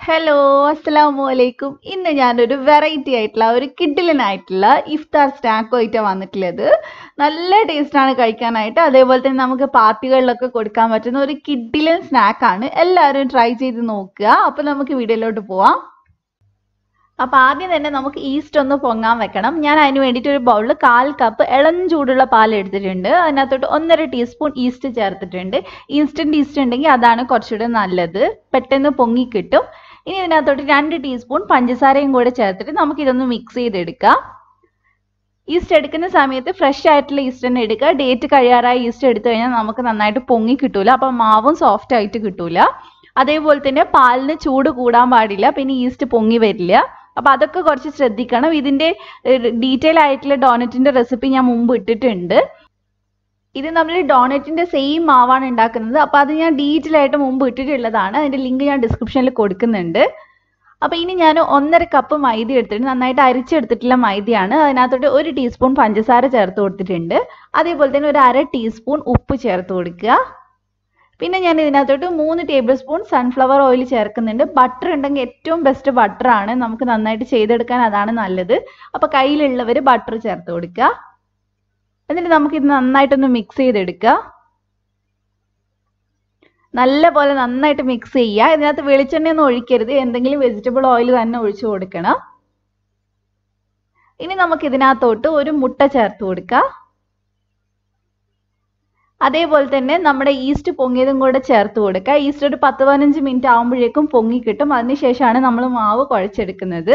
Hello അസ്സലാമു അലൈക്കും. ഇന്ന് ഞാനൊരു വെറൈറ്റി ആയിട്ടുള്ള ഒരു കിഡിലനായിട്ടുള്ള ഇഫ്താർ സ്നാക്കുമായിട്ടാണ് വന്നിട്ടുള്ളത്. നല്ല ടേസ്റ്റാണ് കഴിക്കാനായിട്ട്. അതേപോലെ തന്നെ നമുക്ക് പാർട്ടികളിലൊക്കെ കൊടുക്കാൻ പറ്റുന്ന ഒരു കിഡിലൻ സ്നാക്കാണ്. എല്ലാവരും ട്രൈ ചെയ്ത് നോക്കുക. അപ്പോൾ നമുക്ക് വീഡിയോയിലോട്ട് പോവാം. അപ്പോൾ ആദ്യം തന്നെ നമുക്ക് ഈസ്റ്റ് ഒന്ന് പൊങ്ങാൻ വെക്കണം. ഞാൻ അതിന് വേണ്ടിയിട്ട് ഒരു ബൗളിൽ 1/4 കപ്പ് ഇളം ചൂടുള്ള പാൽ എടുത്തിട്ടുണ്ട്. അതിനകത്തോട്ട് 1.5 ടീസ്പൂൺ ഈസ്റ്റ് ചേർത്തിട്ടുണ്ട്. ഇൻസ്റ്റൻറ്റ് ഈസ്റ്റ് ഉണ്ടെങ്കിൽ അതാണ് കുറച്ചുകൂടെ നല്ലത്, പെട്ടെന്ന് പൊങ്ങി കിട്ടും. ഇനി ഇതിനകത്തോട്ട് 2 ടീസ്പൂൺ പഞ്ചസാരയും കൂടെ ചേർത്തിട്ട് നമുക്കിതൊന്ന് മിക്സ് ചെയ്തെടുക്കാം. ഈസ്റ്റ് എടുക്കുന്ന സമയത്ത് ഫ്രഷ് ആയിട്ടുള്ള ഈസ്റ്റ് തന്നെ എടുക്കുക. ഡേറ്റ് കഴിയാറായ ഈസ്റ്റ് എടുത്തു കഴിഞ്ഞാൽ നമുക്ക് നന്നായിട്ട് പൊങ്ങി കിട്ടൂല, അപ്പം മാവും സോഫ്റ്റ് ആയിട്ട് കിട്ടൂല. അതേപോലെ തന്നെ പാലിന് ചൂട് കൂടാൻ പാടില്ല, പിന്നെ ഈസ്റ്റ് പൊങ്ങി വരില്ല. അപ്പം അതൊക്കെ കുറച്ച് ശ്രദ്ധിക്കണം. ഇതിൻ്റെ ഡീറ്റെയിൽ ആയിട്ടുള്ള ഡോണറ്റിൻ്റെ റെസിപ്പി ഞാൻ മുമ്പ് ഇട്ടിട്ടുണ്ട്. ഇത് നമ്മൾ ഡോണറ്റിൻ്റെ സെയിം മാവാണ് ഉണ്ടാക്കുന്നത്. അപ്പോൾ അത് ഞാൻ ഡീറ്റെയിൽ ആയിട്ട് മുമ്പ് ഇട്ടിട്ടുള്ളതാണ്. അതിൻ്റെ ലിങ്ക് ഞാൻ ഡിസ്ക്രിപ്ഷനിൽ കൊടുക്കുന്നുണ്ട്. അപ്പോൾ ഇനി ഞാൻ 1.5 കപ്പ് മൈദ എടുത്തിട്ട് നന്നായിട്ട് അരിച്ചെടുത്തിട്ടുള്ള മൈദയാണ്. അതിനകത്തോട്ട് 1 ടീസ്പൂൺ പഞ്ചസാര ചേർത്ത് കൊടുത്തിട്ടുണ്ട്. അതേപോലെ തന്നെ ഒരു 1/2 ടീസ്പൂൺ ഉപ്പ് ചേർത്ത് കൊടുക്കുക. പിന്നെ ഞാൻ ഇതിനകത്തോട്ട് 3 ടേബിൾ സ്പൂൺ സൺഫ്ലവർ ഓയിൽ ചേർക്കുന്നുണ്ട്. ബട്ടർ ഉണ്ടെങ്കിൽ ഏറ്റവും ബെസ്റ്റ് ബട്ടറാണ്, നമുക്ക് നന്നായിട്ട് ചെയ്തെടുക്കാൻ അതാണ് നല്ലത്. അപ്പോൾ കയ്യിലുള്ളവർ ബട്ടർ ചേർത്ത് കൊടുക്കുക. എന്നിട്ട് നമുക്കിത് നന്നായിട്ടൊന്ന് മിക്സ് ചെയ്തെടുക്കുക. നല്ലപോലെ നന്നായിട്ട് മിക്സ് ചെയ്യുക. ഇതിനകത്ത് വെളിച്ചെണ്ണയൊന്നും ഒഴിക്കരുത്, എന്തെങ്കിലും വെജിറ്റബിൾ ഓയിൽ തന്നെ ഒഴിച്ചു കൊടുക്കണം. ഇനി നമുക്ക് ഇതിനകത്തോട്ട് ഒരു മുട്ട ചേർത്ത് കൊടുക്കുക. അതേപോലെ തന്നെ നമ്മുടെ ഈസ്റ്റ് പൊങ്ങിയതും കൂടെ ചേർത്ത് കൊടുക്കുക. ഈസ്റ്റ് ഒരു 10-15 മിനിറ്റ് ആകുമ്പോഴേക്കും പൊങ്ങി കിട്ടും. അതിനുശേഷമാണ് നമ്മൾ മാവ് കുഴച്ചെടുക്കുന്നത്.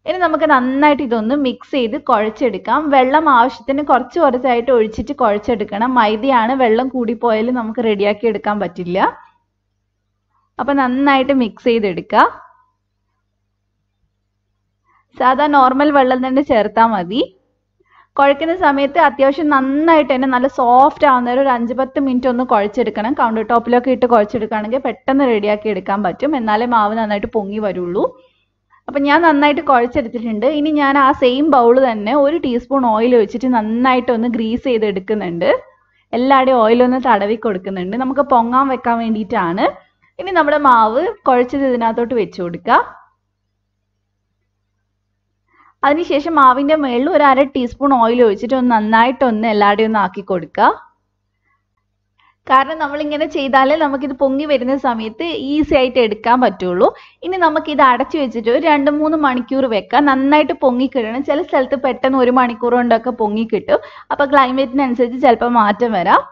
ഇനി നമുക്ക് നന്നായിട്ട് ഇതൊന്ന് മിക്സ് ചെയ്ത് കുഴച്ചെടുക്കാം. വെള്ളം ആവശ്യത്തിന് കുറച്ചായിട്ട് ഒഴിച്ചിട്ട് കുഴച്ചെടുക്കണം. മൈദയാണ്, വെള്ളം കൂടിപ്പോയാൽ നമുക്ക് റെഡിയാക്കി എടുക്കാൻ പറ്റില്ല. അപ്പം നന്നായിട്ട് മിക്സ് ചെയ്തെടുക്കുക. സാധാ നോർമൽ വെള്ളം തന്നെ ചേർത്താൽ മതി. കുഴക്കുന്ന സമയത്ത് അത്യാവശ്യം നന്നായിട്ട് തന്നെ നല്ല സോഫ്റ്റ് ആവുന്നവരെ ഒരു 5-10 മിനിറ്റ് ഒന്ന് കുഴച്ചെടുക്കണം. കൗണ്ടർ ടോപ്പിലൊക്കെ ഇട്ട് കുഴച്ചെടുക്കുകയാണെങ്കിൽ പെട്ടെന്ന് റെഡിയാക്കി എടുക്കാൻ പറ്റും. എന്നാലേ മാവ് നന്നായിട്ട് പൊങ്ങി വരുള്ളൂ. അപ്പം ഞാൻ നന്നായിട്ട് കുഴച്ചെടുത്തിട്ടുണ്ട്. ഇനി ഞാൻ ആ സെയിം ബൗൾ തന്നെ 1 ടീസ്പൂൺ ഓയിൽ ഒഴിച്ചിട്ട് നന്നായിട്ടൊന്ന് ഗ്രീസ് ചെയ്തെടുക്കുന്നുണ്ട്. എല്ലാവരുടെയും ഓയിലൊന്ന് തടവി കൊടുക്കുന്നുണ്ട്. നമുക്ക് പൊങ്ങാൻ വെക്കാൻ വേണ്ടിയിട്ടാണ്. ഇനി നമ്മുടെ മാവ് കുഴച്ചത് ഇതിനകത്തോട്ട് വെച്ച് കൊടുക്കുക. അതിനുശേഷം മാവിൻ്റെ മുകളിൽ ഒരു 1/2 ടീസ്പൂൺ ഓയിൽ ഒഴിച്ചിട്ട് ഒന്ന് നന്നായിട്ടൊന്ന് എല്ലാവരുടെയും ഒന്ന് ആക്കി കൊടുക്കുക. കാരണം നമ്മളിങ്ങനെ ചെയ്താലേ നമുക്കിത് പൊങ്ങി വരുന്ന സമയത്ത് ഈസി ആയിട്ട് എടുക്കാൻ പറ്റുള്ളൂ. ഇനി നമുക്കിത് അടച്ചു വെച്ചിട്ട് ഒരു 2-3 മണിക്കൂർ വെക്കാം. നന്നായിട്ട് പൊങ്ങി കിട്ടണം. ചില സ്ഥലത്ത് പെട്ടെന്ന് 1 മണിക്കൂർ കൊണ്ടൊക്കെ പൊങ്ങി കിട്ടും. അപ്പോൾ ക്ലൈമറ്റിനനുസരിച്ച് ചിലപ്പോൾ മാറ്റം വരാം.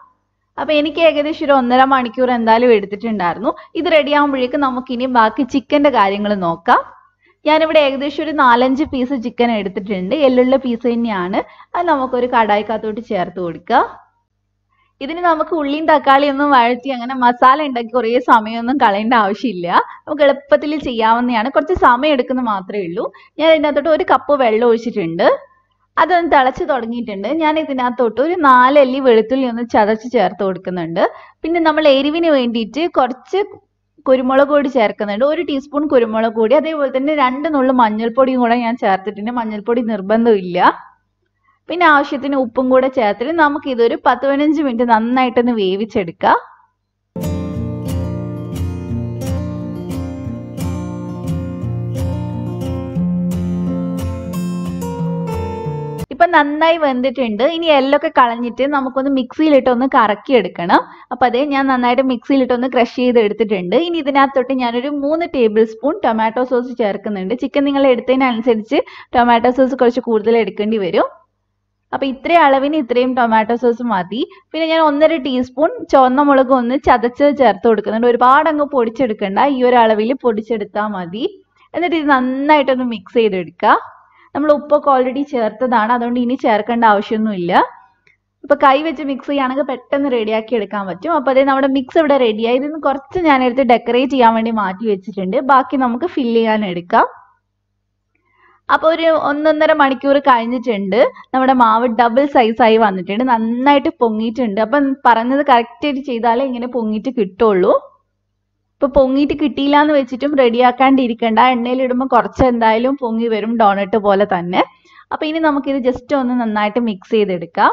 അപ്പോൾ എനിക്ക് ഏകദേശം ഒരു 1.5 മണിക്കൂർ എന്തായാലും എടുത്തിട്ടുണ്ടായിരുന്നു. ഇത് റെഡി ആകുമ്പോഴേക്കും നമുക്കിനി ബാക്കി ചിക്കൻ്റെ കാര്യങ്ങൾ നോക്കാം. ഞാനിവിടെ ഏകദേശം ഒരു 4-5 പീസ് ചിക്കൻ എടുത്തിട്ടുണ്ട്. എല്ലുള്ള പീസ് തന്നെയാണ്. അത് നമുക്കൊരു കടായിക്കകത്തോട്ട് ചേർത്ത് കൊടുക്കുക. ഇതിന് നമുക്ക് ഉള്ളിയും തക്കാളിയും ഒന്നും വഴറ്റി അങ്ങനെ മസാല ഉണ്ടാക്കി കുറേ സമയമൊന്നും കളയേണ്ട ആവശ്യമില്ല. നമുക്ക് എളുപ്പത്തിൽ ചെയ്യാവുന്നതാണ്. കുറച്ച് സമയം എടുക്കുന്ന മാത്രമേ ഉള്ളൂ. ഞാൻ ഇതിനകത്തോട്ട് 1 കപ്പ് വെള്ളം ഒഴിച്ചിട്ടുണ്ട്. അതൊന്ന് തിളച്ച് തുടങ്ങിയിട്ടുണ്ട്. ഞാൻ ഇതിനകത്തോട്ട് ഒരു 4 അല്ലി വെളുത്തുള്ളി ഒന്ന് ചതച്ച് ചേർത്ത് കൊടുക്കുന്നുണ്ട്. പിന്നെ നമ്മൾ എരിവിന് വേണ്ടിയിട്ട് കുറച്ച് കുരുമുളക് പൊടി ചേർക്കുന്നുണ്ട്. 1 ടീസ്പൂൺ കുരുമുളക് പൊടി, അതേപോലെ തന്നെ 2 നുള്ളു മഞ്ഞൾപ്പൊടിയും കൂടെ ഞാൻ ചേർത്തിട്ടുണ്ട്. മഞ്ഞൾപ്പൊടി നിർബന്ധമില്ല. പിന്നെ ആവശ്യത്തിന് ഉപ്പും കൂടെ ചേർത്തിട്ട് നമുക്ക് ഇതൊരു 10-15 മിനിറ്റ് നന്നായിട്ടൊന്ന് വേവിച്ചെടുക്കാം. ഇപ്പം നന്നായി വെന്തിട്ടുണ്ട്. ഇനി എല്ലൊക്കെ കളഞ്ഞിട്ട് നമുക്കൊന്ന് മിക്സിയിലിട്ട് ഒന്ന് കറക്കി എടുക്കണം. അപ്പം അതേ ഞാൻ നന്നായിട്ട് മിക്സിയിലിട്ടൊന്ന് ക്രഷ് ചെയ്ത് എടുത്തിട്ടുണ്ട്. ഇനി ഇതിനകത്തോട്ട് ഞാനൊരു 3 ടേബിൾ സ്പൂൺ ടൊമാറ്റോ സോസ് ചേർക്കുന്നുണ്ട്. ചിക്കൻ നിങ്ങൾ എടുത്തതിനനുസരിച്ച് ടൊമാറ്റോ സോസ് കുറച്ച് കൂടുതൽ എടുക്കേണ്ടി വരും. അപ്പോൾ ഇത്രയും അളവിന് ഇത്രയും ടൊമാറ്റോ സോസ് മതി. പിന്നെ ഞാൻ 1.5 ടീസ്പൂൺ ചുവന്ന മുളക് ഒന്ന് ചതച്ച് ചേർത്ത് കൊടുക്കുന്നുണ്ട്. ഒരുപാട് അങ്ങ് പൊടിച്ചെടുക്കണ്ട, ഈ ഒരു അളവിൽ പൊടിച്ചെടുത്താൽ മതി. എന്നിട്ട് ഇത് നന്നായിട്ടൊന്ന് മിക്സ് ചെയ്തെടുക്കുക. നമ്മൾ ഉപ്പൊക്കെ ഓൾറെഡി ചേർത്തതാണ്, അതുകൊണ്ട് ഇനി ചേർക്കേണ്ട ആവശ്യമൊന്നുമില്ല. ഇപ്പോൾ കൈ വെച്ച് മിക്സ് ചെയ്യുകയാണെങ്കിൽ പെട്ടെന്ന് റെഡിയാക്കി എടുക്കാൻ പറ്റും. അപ്പോൾ അതേ നമ്മുടെ മിക്സ് ഇവിടെ റെഡിയായി. ഇതിന് കുറച്ച് ഞാനെടുത്ത് ഡെക്കറേറ്റ് ചെയ്യാൻ വേണ്ടി മാറ്റി വെച്ചിട്ടുണ്ട്. ബാക്കി നമുക്ക് ഫില്ല് ചെയ്യാൻ എടുക്കാം. അപ്പോൾ ഒരു 1-1.5 മണിക്കൂർ കഴിഞ്ഞിട്ടുണ്ട്. നമ്മുടെ മാവ് ഡബിൾ സൈസായി വന്നിട്ടുണ്ട്. നന്നായിട്ട് പൊങ്ങിയിട്ടുണ്ട്. അപ്പം പറഞ്ഞത് കറക്റ്റായിട്ട് ചെയ്താലേ ഇങ്ങനെ പൊങ്ങിയിട്ട് കിട്ടുള്ളൂ. ഇപ്പോൾ പൊങ്ങിയിട്ട് കിട്ടിയില്ല എന്ന് വെച്ചിട്ടും റെഡിയാക്കാണ്ടിരിക്കേണ്ട. എണ്ണയിലിടുമ്പോൾ കുറച്ച് എന്തായാലും പൊങ്ങി വരും, ഡോണറ്റ് പോലെ തന്നെ. അപ്പോൾ ഇനി നമുക്കിത് ജസ്റ്റ് ഒന്ന് നന്നായിട്ട് മിക്സ് ചെയ്തെടുക്കാം.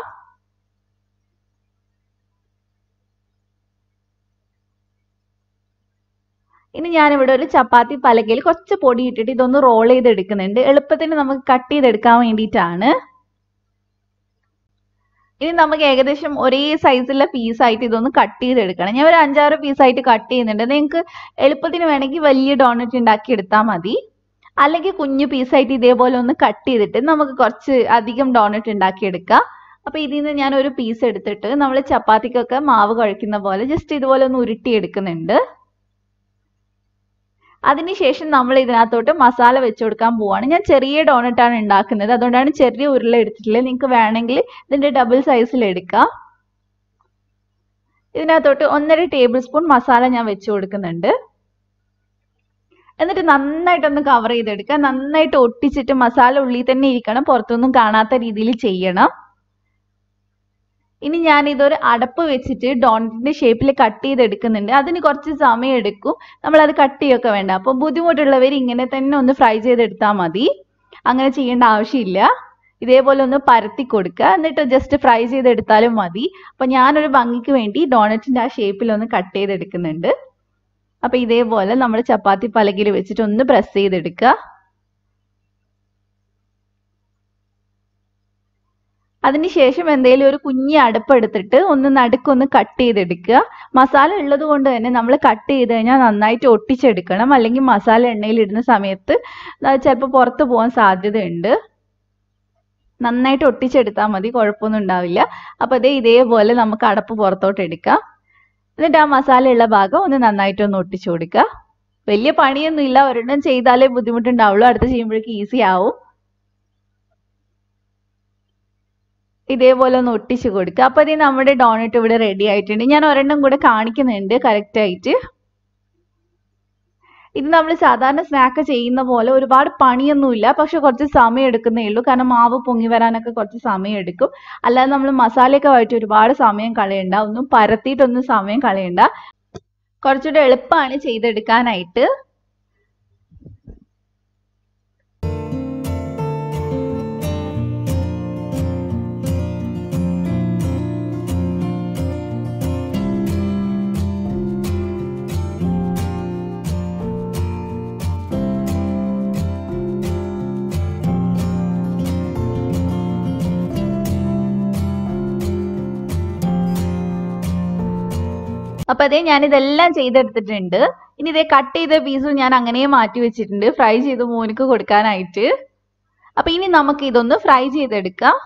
ഇനി ഞാനിവിടെ ഒരു ചപ്പാത്തി പലകയിൽ കുറച്ച് പൊടി ഇട്ടിട്ട് ഇതൊന്ന് റോൾ ചെയ്തെടുക്കുന്നുണ്ട്. എളുപ്പത്തിന് നമുക്ക് കട്ട് ചെയ്തെടുക്കാൻ വേണ്ടിയിട്ടാണ്. ഇനി നമുക്ക് ഏകദേശം ഒരേ സൈസുള്ള പീസായിട്ട് ഇതൊന്ന് കട്ട് ചെയ്തെടുക്കണം. ഞാൻ ഒരു 5-6 പീസായിട്ട് കട്ട് ചെയ്യുന്നുണ്ട്. നിങ്ങൾക്ക് എളുപ്പത്തിന് വേണമെങ്കിൽ വലിയ ഡോണറ്റ് ഉണ്ടാക്കി എടുത്താൽ മതി. അല്ലെങ്കിൽ കുഞ്ഞു പീസായിട്ട് ഇതേപോലെ ഒന്ന് കട്ട് ചെയ്തിട്ട് നമുക്ക് കുറച്ച് അധികം ഡോണറ്റ് ഉണ്ടാക്കിയെടുക്കാം. അപ്പോൾ ഇതിൽ നിന്ന് ഞാൻ ഒരു പീസ് എടുത്തിട്ട് നമ്മൾ ചപ്പാത്തിക്കൊക്കെ മാവ് കുഴയ്ക്കുന്ന പോലെ ജസ്റ്റ് ഇതുപോലെ ഒന്ന് ഉരുട്ടിയെടുക്കുന്നുണ്ട്. അതിനുശേഷം നമ്മൾ ഇതിനകത്തോട്ട് മസാല വെച്ച് കൊടുക്കാൻ പോവാണ്. ഞാൻ ചെറിയ ഡോണറ്റാണ് ഉണ്ടാക്കുന്നത്, അതുകൊണ്ടാണ് ചെറിയ ഉരുള എടുത്തിട്ടുള്ളത്. നിങ്ങൾക്ക് വേണമെങ്കിൽ ഇതിന്റെ ഡബിൾ സൈസിൽ എടുക്കാം. ഇതിനകത്തോട്ട് 1.5 ടേബിൾ സ്പൂൺ മസാല ഞാൻ വെച്ച് കൊടുക്കുന്നുണ്ട്. എന്നിട്ട് നന്നായിട്ടൊന്ന് കവർ ചെയ്തെടുക്കുക. നന്നായിട്ട് ഒട്ടിച്ചിട്ട് മസാല ഉള്ളിൽ തന്നെ ഇരിക്കണം, പുറത്തൊന്നും കാണാത്ത രീതിയിൽ ചെയ്യണം. ഇനി ഞാൻ ഇതൊരു അടപ്പ് വെച്ചിട്ട് ഡോണറ്റിന്റെ ഷേപ്പിൽ കട്ട് ചെയ്തെടുക്കുന്നുണ്ട്. അതിന് കുറച്ച് സമയം എടുക്കും, നമ്മളത് കട്ട് ചെയ്യൊക്കെ വേണ്ട. അപ്പം ബുദ്ധിമുട്ടുള്ളവർ ഇങ്ങനെ തന്നെ ഒന്ന് ഫ്രൈ ചെയ്തെടുത്താൽ മതി, അങ്ങനെ ചെയ്യേണ്ട ആവശ്യമില്ല. ഇതേപോലെ ഒന്ന് പരത്തി കൊടുക്കുക, എന്നിട്ട് ജസ്റ്റ് ഫ്രൈ ചെയ്തെടുത്താലും മതി. അപ്പം ഞാനൊരു ഭംഗിക്ക് വേണ്ടി ഡോണറ്റിന്റെ ആ ഷേപ്പിൽ ഒന്ന് കട്ട് ചെയ്തെടുക്കുന്നുണ്ട്. അപ്പം ഇതേപോലെ നമ്മൾ ചപ്പാത്തി പലകയിൽ വെച്ചിട്ട് ഒന്ന് പ്രസ് ചെയ്തെടുക്കുക. അതിനുശേഷം എന്തെങ്കിലും ഒരു കുഞ്ഞി അടുപ്പെടുത്തിട്ട് ഒന്ന് നടുക്കൊന്ന് കട്ട് ചെയ്തെടുക്കുക. മസാല ഉള്ളത് കൊണ്ട് തന്നെ നമ്മൾ കട്ട് ചെയ്ത് കഴിഞ്ഞാൽ നന്നായിട്ട് ഒട്ടിച്ചെടുക്കണം, അല്ലെങ്കിൽ മസാല എണ്ണയിൽ ഇടുന്ന സമയത്ത് ചിലപ്പോൾ പുറത്ത് പോകാൻ സാധ്യതയുണ്ട്. നന്നായിട്ട് ഒട്ടിച്ചെടുത്താൽ മതി, കുഴപ്പമൊന്നും ഉണ്ടാവില്ല. അപ്പോൾ ഇതേപോലെ നമുക്ക് അടപ്പ് പുറത്തോട്ട് എടുക്കാം. എന്നിട്ട് ആ മസാല ഉള്ള ഭാഗം ഒന്ന് നന്നായിട്ടൊന്ന് ഒട്ടിച്ചു കൊടുക്കുക. വലിയ പണിയൊന്നും ഇല്ല, ഒരെണ്ണം ചെയ്താലേ ബുദ്ധിമുട്ടുണ്ടാവുള്ളൂ, അടുത്ത് ചെയ്യുമ്പോഴേക്ക് ഈസി ആവും. ഇതേപോലെ ഒന്ന് ഒട്ടിച്ചു കൊടുക്കുക. അപ്പൊ നമ്മുടെ ഡോണറ്റ് ഇവിടെ റെഡി ആയിട്ടുണ്ട്. ഞാൻ ഒരെണ്ണം കൂടെ കാണിക്കുന്നുണ്ട് കറക്റ്റ് ആയിട്ട്. ഇത് നമ്മൾ സാധാരണ സ്നാക്ക് ചെയ്യുന്ന പോലെ ഒരുപാട് പണിയൊന്നുമില്ല, പക്ഷെ കുറച്ച് സമയം എടുക്കുന്നേ ഉള്ളൂ. കാരണം മാവ് പൊങ്ങി വരാനൊക്കെ കുറച്ച് സമയം എടുക്കും. അല്ലാതെ നമ്മൾ മസാലയൊക്കെ വഴറ്റി ഒരുപാട് സമയം കളയണ്ട, ഒന്നും പരത്തിയിട്ടൊന്നും സമയം കളയണ്ട. കുറച്ചുകൂടെ എളുപ്പമാണ് ചെയ്തെടുക്കാനായിട്ട്. അപ്പൊ ഞാൻ ഇതെല്ലാം ചെയ്തെടുത്തിട്ടുണ്ട്. ഇനി കട്ട് ചെയ്ത പീസും ഞാൻ അങ്ങനെ മാറ്റി വെച്ചിട്ടുണ്ട്, ഫ്രൈ ചെയ്ത് മോനിക്ക് കൊടുക്കാനായിട്ട്. അപ്പൊ ഇനി നമുക്ക് ഇതൊന്ന് ഫ്രൈ ചെയ്തെടുക്കാം.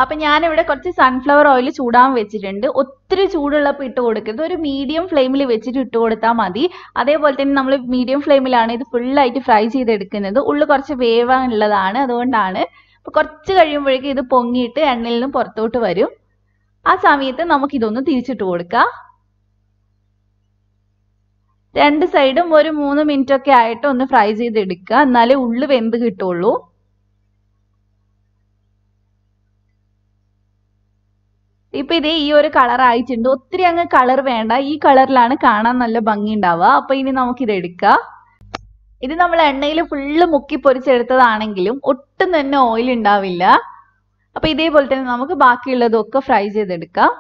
അപ്പൊ ഞാനിവിടെ കുറച്ച് സൺഫ്ലവർ ഓയിൽ ചൂടാൻ വെച്ചിട്ടുണ്ട്. ഒത്തിരി ചൂടുള്ളപ്പോൾ ഇട്ട് കൊടുക്കരുത്, ഒരു മീഡിയം ഫ്ലെയിമിൽ വെച്ചിട്ട് ഇട്ട് കൊടുത്താൽ മതി. അതേപോലെ തന്നെ നമ്മൾ മീഡിയം ഫ്ലെയിമിലാണ് ഇത് ഫുള്ളായിട്ട് ഫ്രൈ ചെയ്തെടുക്കുന്നത്. ഉള്ളു കുറച്ച് വേവാനുള്ളതാണ്, അതുകൊണ്ടാണ്. അപ്പൊ കുറച്ച് കഴിയുമ്പോഴേക്കും ഇത് പൊങ്ങിയിട്ട് എണ്ണയിൽ നിന്ന് പുറത്തോട്ട് വരും. ആ സമയത്ത് നമുക്ക് ഇതൊന്ന് തിരിച്ചിട്ട് കൊടുക്കാം. 2 സൈഡും ഒരു 3 മിനിറ്റ് ഒക്കെ ആയിട്ട് ഒന്ന് ഫ്രൈ ചെയ്തെടുക്കുക, എന്നാലേ ഉള്ളു വെന്ത് കിട്ടുള്ളൂ. ഇപ്പൊ ഈ ഒരു കളർ ആയിട്ടുണ്ട്. ഒത്തിരി അങ്ങ് കളർ വേണ്ട, ഈ കളറിലാണ് കാണാൻ നല്ല ഭംഗി ഉണ്ടാവുക. അപ്പൊ ഇനി നമുക്ക് ഇത് എടുക്കാം. ഇത് നമ്മൾ എണ്ണയിൽ ഫുള്ള് മുക്കി പൊരിച്ചെടുത്തതാണെങ്കിലും ഒട്ടും തന്നെ ഓയിൽ ഉണ്ടാവില്ല. അപ്പൊ ഇതേപോലെ തന്നെ നമുക്ക് ബാക്കിയുള്ളതൊക്കെ ഫ്രൈ ചെയ്തെടുക്കാം.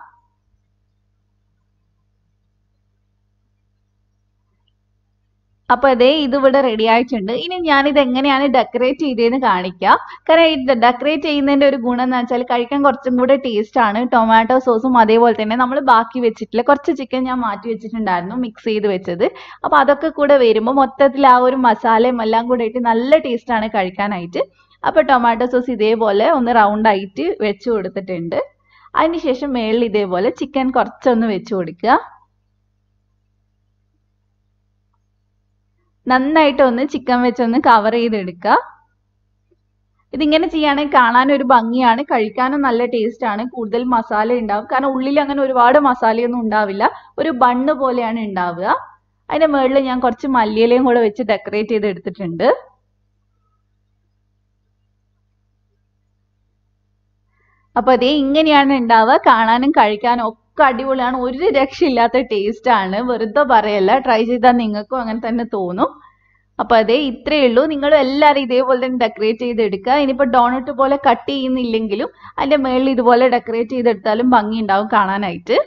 അപ്പൊ ഇതിവിടെ റെഡി ആയിട്ടുണ്ട്. ഇനി ഞാനിത് എങ്ങനെയാണ് ഡെക്കറേറ്റ് ചെയ്തതെന്ന് കാണിക്കാം. കാരണം ഇത് ഡെക്കറേറ്റ് ചെയ്യുന്നതിന്റെ ഒരു ഗുണം എന്ന് വെച്ചാൽ കഴിക്കാൻ കുറച്ചും കൂടെ ടേസ്റ്റ് ആണ്. ടൊമാറ്റോ സോസും അതേപോലെ തന്നെ നമ്മൾ ബാക്കി വെച്ചിട്ടില്ല, കുറച്ച് ചിക്കൻ ഞാൻ മാറ്റി വെച്ചിട്ടുണ്ടായിരുന്നു മിക്സ് ചെയ്ത് വെച്ചത്. അപ്പൊ അതൊക്കെ കൂടെ വരുമ്പോൾ മൊത്തത്തിൽ ആ ഒരു മസാലയും എല്ലാം കൂടെ ഇട്ട് നല്ല ടേസ്റ്റ് ആണ് കഴിക്കാനായിട്ട്. അപ്പൊ ടൊമാറ്റോ സോസ് ഇതേപോലെ ഒന്ന് റൗണ്ട് ആയിട്ട് വെച്ച് കൊടുത്തിട്ടുണ്ട്. അതിനുശേഷം മേളിൽ ഇതേപോലെ ചിക്കൻ കുറച്ചൊന്ന് വെച്ച് കൊടുക്കുക. നന്നായിട്ട് ഒന്ന് ചിക്കൻ വെച്ചൊന്ന് കവർ ചെയ്തെടുക്കുക. ഇതിങ്ങനെ ചെയ്യുകയാണെങ്കിൽ കാണാൻ ഒരു ഭംഗിയാണ്, കഴിക്കാനും നല്ല ടേസ്റ്റ് ആണ്. കൂടുതൽ മസാല ഉണ്ടാവും, കാരണം ഉള്ളിൽ അങ്ങനെ ഒരുപാട് മസാലയൊന്നും ഉണ്ടാവില്ല, ഒരു ബണ്ണ് പോലെയാണ് ഉണ്ടാവുക. അതിന്റെ മുകളിൽ ഞാൻ കുറച്ച് മല്ലിയിലയും കൂടെ വെച്ച് ഡെക്കറേറ്റ് ചെയ്ത് എടുത്തിട്ടുണ്ട്. അപ്പൊ ഇങ്ങനെയാണ് ഉണ്ടാവുക. കാണാനും കഴിക്കാനും ഒക്കെ അടിപൊളിയാണ്, ഒരു രക്ഷയില്ലാത്ത ടേസ്റ്റ് ആണ്, വെറുതെ പറയല്ല. ട്രൈ ചെയ്താൽ നിങ്ങൾക്കും അങ്ങനെ തന്നെ തോന്നും. അപ്പൊ ഇത്രയേ ഉള്ളൂ. നിങ്ങൾ എല്ലാവരും ഇതേപോലെ തന്നെ ഡെക്കറേറ്റ് ചെയ്തെടുക്കുക. ഇനിയിപ്പോ ഡോണറ്റ് പോലെ കട്ട് ചെയ്യുന്നില്ലെങ്കിലും അതിന്റെ മേളിൽ ഇതുപോലെ ഡെക്കറേറ്റ് ചെയ്തെടുത്താലും ഭംഗി ഉണ്ടാവും കാണാനായിട്ട്.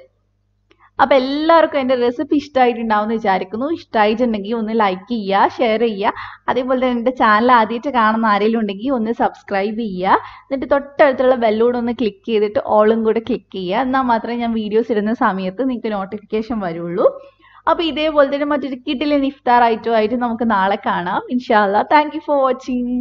അപ്പൊ എല്ലാവർക്കും എൻ്റെ റെസിപ്പി ഇഷ്ടമായിട്ടുണ്ടാവും എന്ന് വിചാരിക്കുന്നു. ഇഷ്ടമായിട്ടുണ്ടെങ്കിൽ ഒന്ന് ലൈക്ക് ചെയ്യുക, ഷെയർ ചെയ്യുക. അതേപോലെ തന്നെ എൻ്റെ ചാനൽ ആദ്യമായിട്ട് കാണുന്ന ആരെങ്കിലും ഉണ്ടെങ്കിൽ ഒന്ന് സബ്സ്ക്രൈബ് ചെയ്യുക. എന്നിട്ട് തൊട്ടടുത്തുള്ള ബെല്ലൂടെ ഒന്ന് ക്ലിക്ക് ചെയ്തിട്ട് ഓളും കൂടെ ക്ലിക്ക് ചെയ്യുക. എന്നാൽ മാത്രമേ ഞാൻ വീഡിയോസ് ഇടുന്ന സമയത്ത് നിങ്ങൾക്ക് നോട്ടിഫിക്കേഷൻ വരുള്ളൂ. അപ്പൊ ഇതേപോലെ തന്നെ മറ്റൊരു കിടിലൻ ഇഫ്താർ ഐറ്റം ആയിട്ട് നമുക്ക് നാളെ കാണാം ഇൻഷാ അല്ലാ. Thank you for watching.